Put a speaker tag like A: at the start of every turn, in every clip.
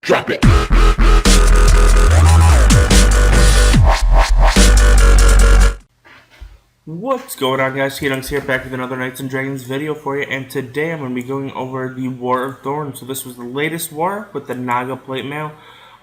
A: Drop it.
B: What's going on, guys? TDunks here, back with another Knights and Dragons video for you, and today I'm going to be going over the War of Thorns. So this was the latest war with the Naga plate mail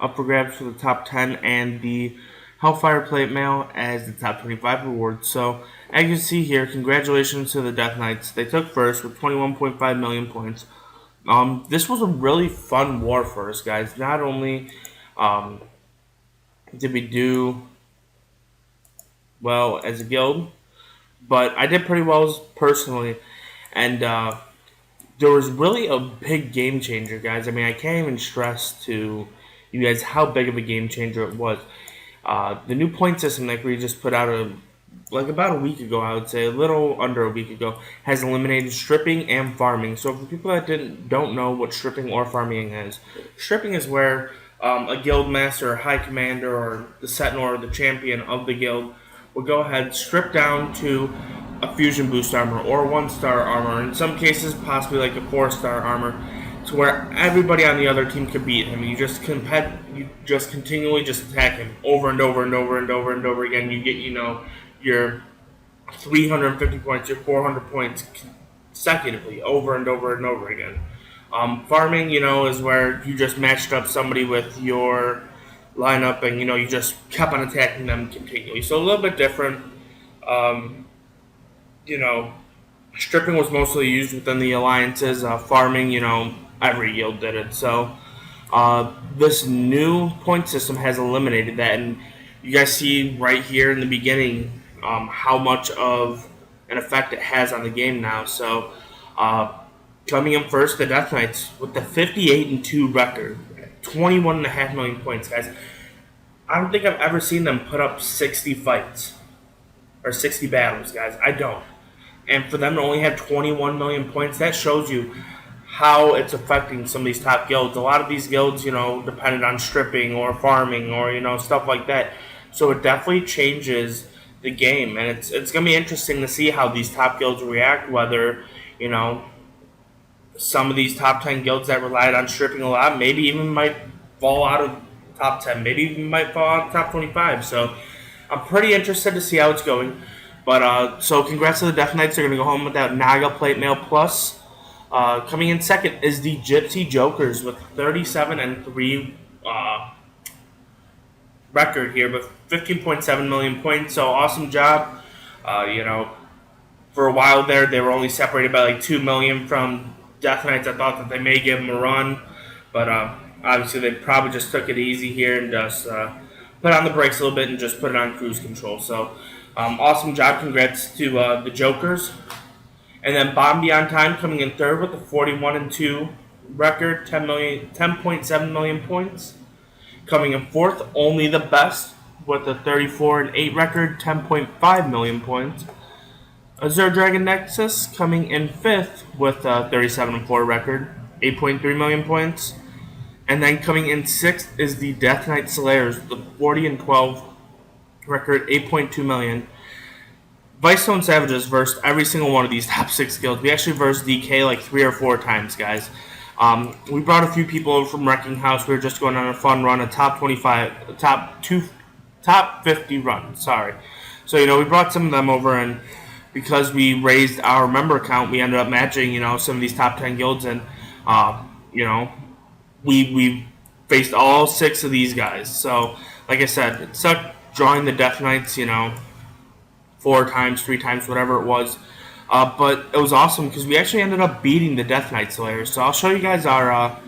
B: up for grabs for the top 10 and the Hellfire plate mail as the top 25 rewards. So as you can see here, congratulations to the Death Knights. They took first with 21.5 million points. This was a really fun war for us, guys. Not only did we do well as a guild, but I did pretty well personally, and there was really a big game changer, guys. I mean, I can't even stress to you guys how big of a game changer it was. The new point system that we just put out about a week ago, I would say, a little under a week ago, has eliminated stripping and farming. So for people that don't know what stripping or farming is, stripping is where a guild master, or high commander, or the sentinel, or the champion of the guild will go ahead, strip down to a fusion boost armor or 1-star armor, in some cases possibly like a 4-star armor, to where everybody on the other team can beat him. You just continually just attack him over and over and over and over and over again. You get, your 350 points, your 400 points consecutively over and over and over again. Farming, is where you just matched up somebody with your lineup and, you just kept on attacking them continually. So a little bit different. Stripping was mostly used within the alliances. Farming, every guild did it. So this new point system has eliminated that, and you guys see right here in the beginning how much of an effect it has on the game now. So coming in first, the Death Knights with the 58-2 record, 21.5 million points, guys. I don't think I've ever seen them put up 60 fights or 60 battles, guys. I don't. And for them to only have 21 million points, that shows you how it's affecting some of these top guilds. A lot of these guilds, depended on stripping or farming or, stuff like that. So it definitely changes the game. And it's going to be interesting to see how these top guilds react, whether, some of these top 10 guilds that relied on stripping a lot maybe even might fall out of top 10, maybe even might fall out of top 25. So I'm pretty interested to see how it's going. But so congrats to the Death Knights. They're going to go home with that Naga plate mail plus. Coming in second is the Gypsy Jokers with 37-3 record here with 15.7 million points. So awesome job. For a while there, they were only separated by like 2 million from Death Knights. I thought that they may give them a run, but obviously they probably just took it easy here and just put on the brakes a little bit and just put it on cruise control. So awesome job. Congrats to the Jokers. And then Bomb Beyond Time coming in third with a 41-2 record, 10.7 million points. Coming in fourth, Only the Best with a 34-8 record, 10.5 million points. Azure Dragon Nexus coming in fifth with a 37-4 record, 8.3 million points. And then coming in sixth is the Death Knight Slayers with a 40-12 record, 8.2 million. Vicestone Savages versed every single one of these top 6 guilds. We actually versed DK like 3 or 4 times, guys. We brought a few people over from Wrecking House. We were just going on a fun run, a top 50 run. Sorry. So we brought some of them over, and because we raised our member count, we ended up matching some of these top 10 guilds, and we faced all 6 of these guys. So like I said, it sucked drawing the Death Knights 4 times, 3 times, whatever it was. But it was awesome because we actually ended up beating the Death Knight Slayers. So I'll show you guys our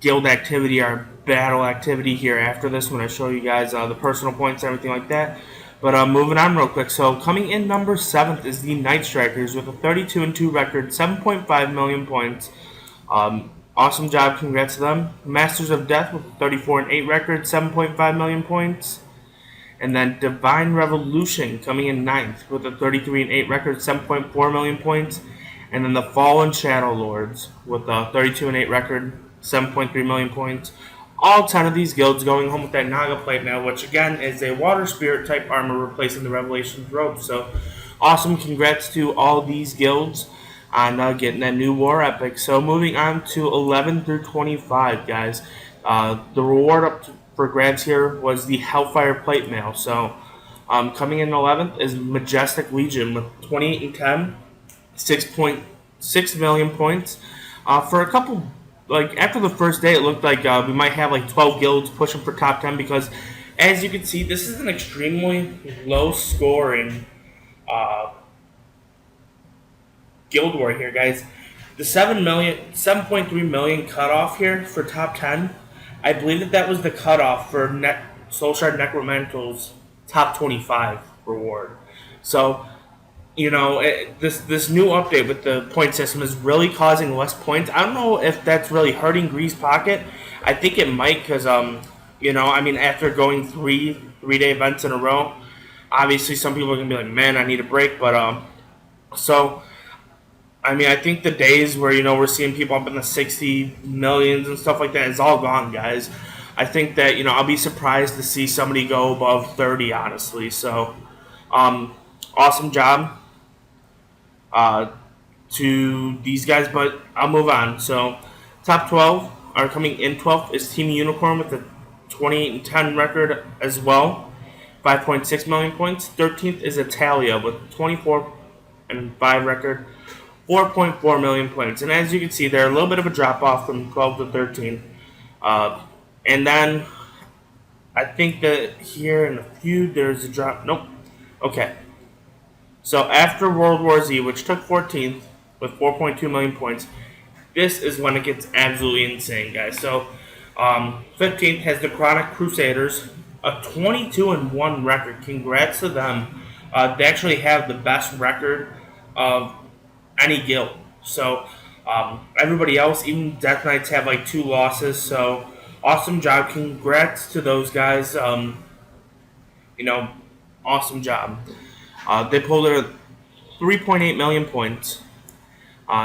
B: guild activity, our battle activity here after this when I show you guys the personal points and everything like that. But moving on real quick. So coming in number 7th is the Night Strikers with a 32-2 record, 7.5 million points. Awesome job. Congrats to them. Masters of Death with a 34-8 record, 7.5 million points. And then Divine Revolution coming in 9th with a 33-8 record, 7.4 million points. And then the Fallen Shadow Lords with a 32-8 record, 7.3 million points. All 10 of these guilds going home with that Naga plate mail, which again is a Water Spirit type armor replacing the Revelations robe. So awesome. Congrats to all these guilds. on getting that new war epic. So moving on to 11 through 25, guys. The reward for grabs here was the Hellfire Plate Mail. So coming in 11th is Majestic Legion with 28 and 10, 6.6 million points. For a couple, like after the first day, it looked like we might have like 12 guilds pushing for top 10 because, as you can see, this is an extremely low scoring guild war here, guys. The 7.3 million cutoff here for top 10, I believe that was the cutoff for Soulshard Necromental's top 25 reward. So, this new update with the point system is really causing less points. I don't know if that's really hurting Grease's pocket. I think it might because, after going three-day events in a row, obviously some people are going to be like, man, I need a break. But, I think the days where, we're seeing people up in the 60 millions and stuff like that is all gone, guys. I think that, I'll be surprised to see somebody go above 30, honestly. So, awesome job to these guys, but I'll move on. So, top 12 are coming in 12th is Team Unicorn with a 28 and 10 record as well, 5.6 million points. 13th is Italia with 24 and 5 record, 4.4 million points. And as you can see, they're a little bit of a drop off from 12 to 13. And then I think that here in a few there's a drop. Nope. Okay. So after World War Z, which took 14th with 4.2 million points, this is when it gets absolutely insane, guys. So 15th has the Chronic Crusaders, a 22 and 1 record. Congrats to them. They actually have the best record of any guild. So everybody else, even Death Knights, have like 2 losses. So awesome job. Congrats to those guys. Awesome job. They pulled in 3.8 million points.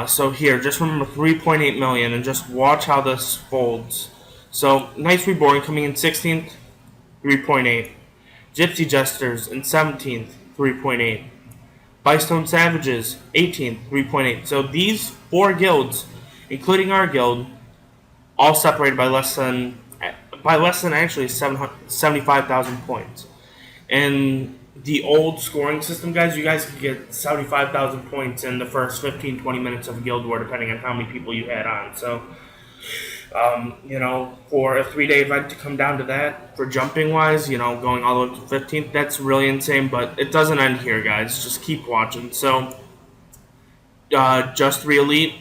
B: So here, just remember 3.8 million and just watch how this folds. So Knights Reborn coming in 16th, 3.8. Gypsy Jesters in 17th, 3.8. Bystone Savages, 18th, 3.8. So these 4 guilds, including our guild, all separated by less than actually 75,000 points. And the old scoring system, guys, you guys could get 75,000 points in the first 15, 20 minutes of a guild war, depending on how many people you had on. So, for a 3-day event to come down to that, for jumping wise, going all the way to 15th, that's really insane. But it doesn't end here, guys. Just keep watching. So, Just 3 Elite,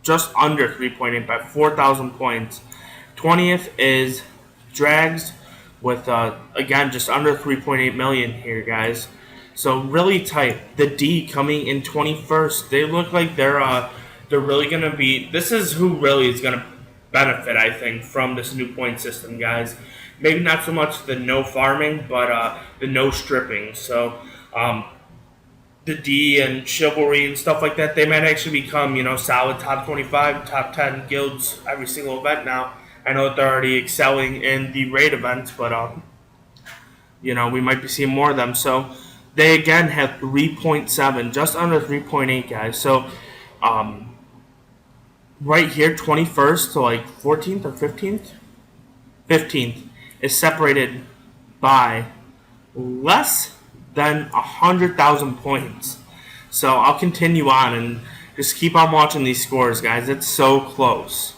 B: just under 3.8 by 4,000 points. 20th is Drags with, again, just under 3.8 million here, guys. So really tight. The D coming in 21st. They look like they're really going to be... This is who really is going to benefit, I think, from this new point system, guys. Maybe not so much the no farming, but the no stripping. So, the D and Chivalry and stuff like that, they might actually become, solid top 25, top 10 guilds every single event now. I know that they're already excelling in the raid events, but, we might be seeing more of them. So they, again, have 3.7, just under 3.8, guys. So right here, 21st to, 14th or 15th? 15th is separated by less than 100,000 points. So I'll continue on and just keep on watching these scores, guys. It's so close.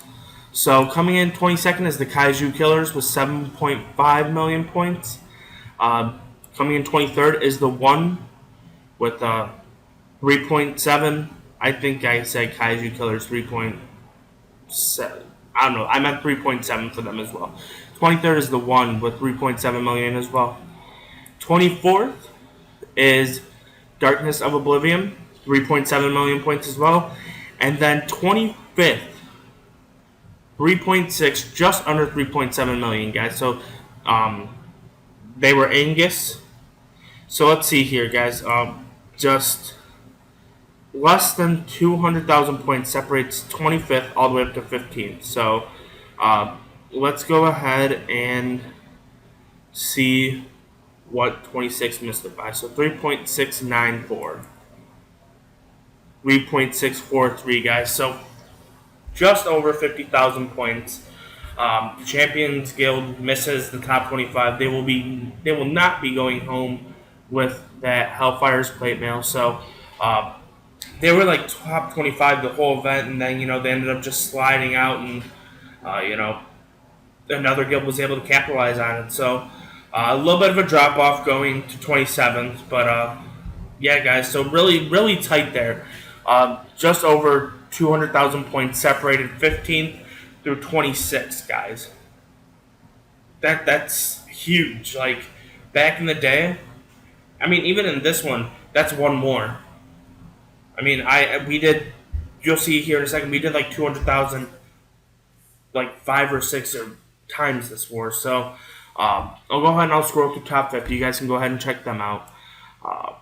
B: So coming in 22nd is the Kaiju Killers with 7.5 million points. Coming in 23rd is the One with 3.7. I think I said Kaiju Killers 3.7. I don't know. I meant 3.7 for them as well. 23rd is the One with 3.7 million as well. 24th is Darkness of Oblivion, 3.7 million points as well. And then 25th, 3.6, just under 3.7 million, guys. So they were Angus. So let's see here, guys. Just less than 200,000 points separates 25th all the way up to 15th. So let's go ahead and see what 26 missed it by. So 3.694. 3.643, guys. So just over 50,000 points. The Champions Guild misses the top 25. They will not be going home with that Hellfire's plate mail. So they were like top 25 the whole event, and then they ended up just sliding out, and you know another guild was able to capitalize on it. So a little bit of a drop off going to 27th, but yeah, guys. So really tight there. Just over 200,000 points separated 15th through 26, guys. That's huge. Like back in the day, I mean, even in this one, that's one more. I mean, we did. You'll see here in a second. We did like 200,000, like 5 or 6 times this war. So I'll go ahead and I'll scroll through top 50. You guys can go ahead and check them out. Uh,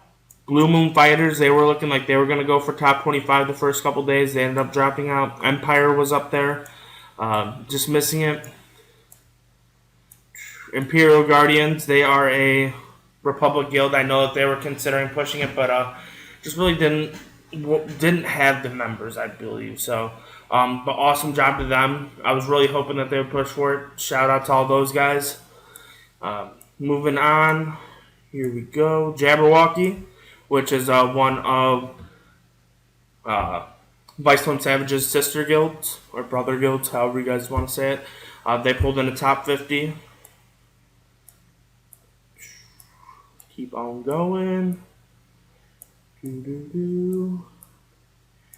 B: Blue Moon Fighters, they were looking like they were going to go for top 25 the first couple days. They ended up dropping out. Empire was up there, just missing it. Imperial Guardians, they are a Republic guild. I know that they were considering pushing it, but just really didn't have the members, I believe. So, but awesome job to them. I was really hoping that they would push for it. Shout out to all those guys. Moving on, here we go. Jabberwocky, which is one of Vicetone Savage's sister guilds, or brother guilds, however you guys want to say it. They pulled in the top 50. Keep on going. And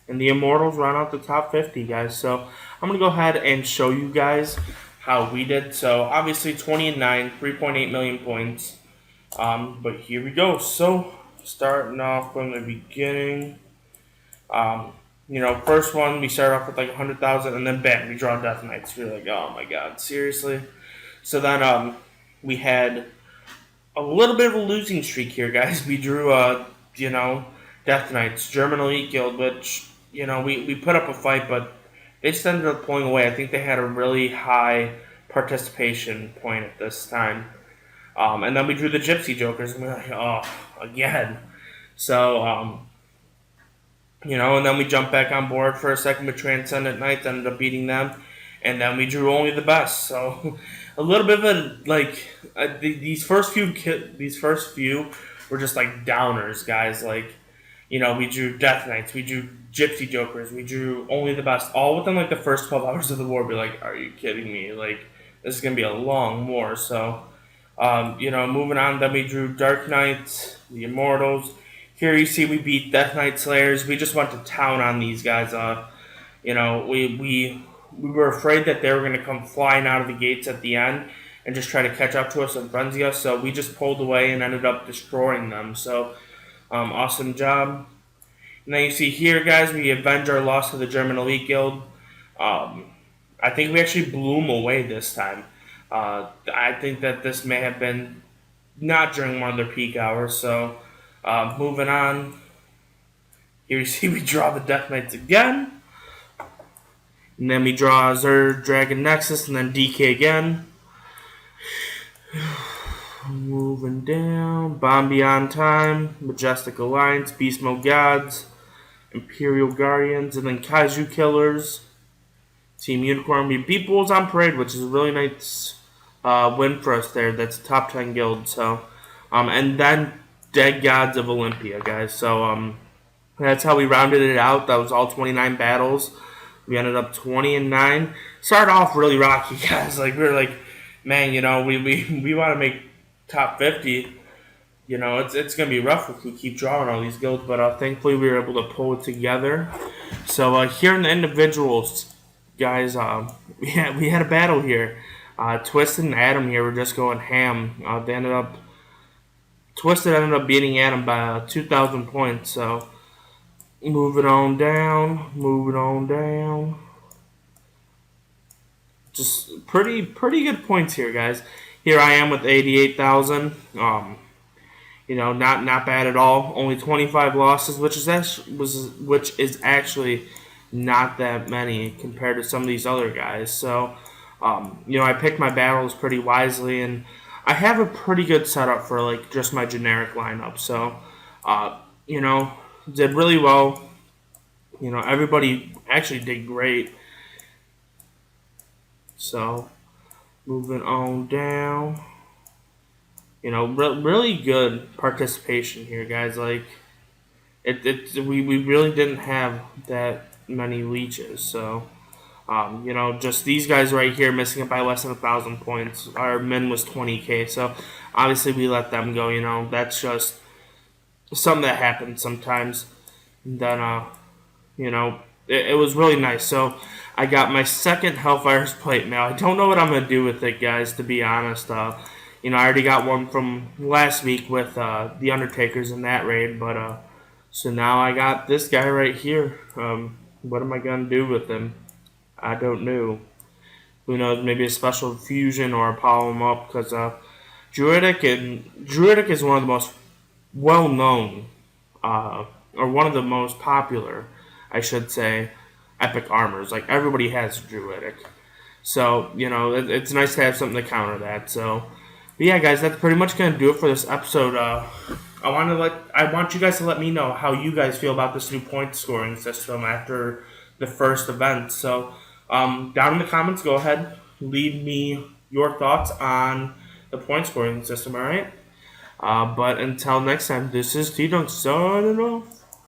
B: the Immortals run out the top 50, guys. So I'm going to go ahead and show you guys how we did. So obviously 20-9, 3.8 million points. But here we go. So starting off from the beginning. First one, we start off with like 100,000, and then bam, we draw Death Knights. We're like, oh my god, seriously? So then we had a little bit of a losing streak here, guys. We drew, Death Knights, German Elite Guild, which, we put up a fight, but they just ended up pulling away. I think they had a really high participation point at this time. And then we drew the Gypsy Jokers, and we were like, oh, again. So, and then we jumped back on board for a second with Transcendent Knights, ended up beating them, and then we drew only the best. So, a little bit of a these first few were just like downers, guys. Like, we drew Death Knights, we drew Gypsy Jokers, we drew only the best, all within like the first 12 hours of the war. We're like, are you kidding me? Like, this is gonna be a long war. So, moving on, then we drew Dark Knights, the Immortals. Here you see we beat Death Knight Slayers. We just went to town on these guys. We were afraid that they were going to come flying out of the gates at the end and just try to catch up to us and frenzy us. So we just pulled away and ended up destroying them. So awesome job. And then you see here, guys, we avenge our loss to the German Elite Guild. I think we actually blew them away this time. I think that this may have been not during one of their peak hours. So moving on. Here you see we draw the Death Knights again. And then we draw Zerd, Dragon Nexus, and then DK again. Moving down. Bomb Beyond Time, Majestic Alliance, Beast Mode Gods, Imperial Guardians, and then Kaiju Killers. Team Unicorn. We beat Bulls on Parade, which is a really nice win for us there. That's a top 10 guild. So, and then Dead Gods of Olympia, guys. So that's how we rounded it out. That was all 29 battles. We ended up 20-9. Started off really rocky, guys. Like, we were like, man, we want to make top 50. It's going to be rough if we keep drawing all these guilds. But thankfully, we were able to pull it together. So here in the individuals, guys, we had a battle here. Twisted and Adam here were just going ham. Twisted ended up beating Adam by 2,000 points. So moving on down. Just pretty good points here, guys. Here I am with 88,000. Not bad at all. Only 25 losses, which is actually not that many compared to some of these other guys. So, I picked my battles pretty wisely, and I have a pretty good setup for like just my generic lineup. So, did really well. everybody actually did great. So moving on down, really good participation here, guys. Like we really didn't have that many leeches. So just these guys right here missing it by less than 1,000 points. Our min was 20k, so obviously we let them go. That's just something that happens sometimes. And then it was really nice. So I got my second Hellfire's plate mail. I don't know what I'm gonna do with it, guys. To be honest, I already got one from last week with the Undertakers in that raid, but so now I got this guy right here. What am I gonna do with him? I don't know. Who knows? Maybe a special fusion or power him up because Druidic is one of the most well known, or one of the most popular, I should say, epic armors. Like everybody has Druidic, so it's nice to have something to counter that. So, but yeah, guys, that's pretty much gonna do it for this episode. I want you guys to let me know how you guys feel about this new point scoring system after the first event. So, down in the comments, go ahead, leave me your thoughts on the point scoring system. All right. But until next time, this is TDunks signing off.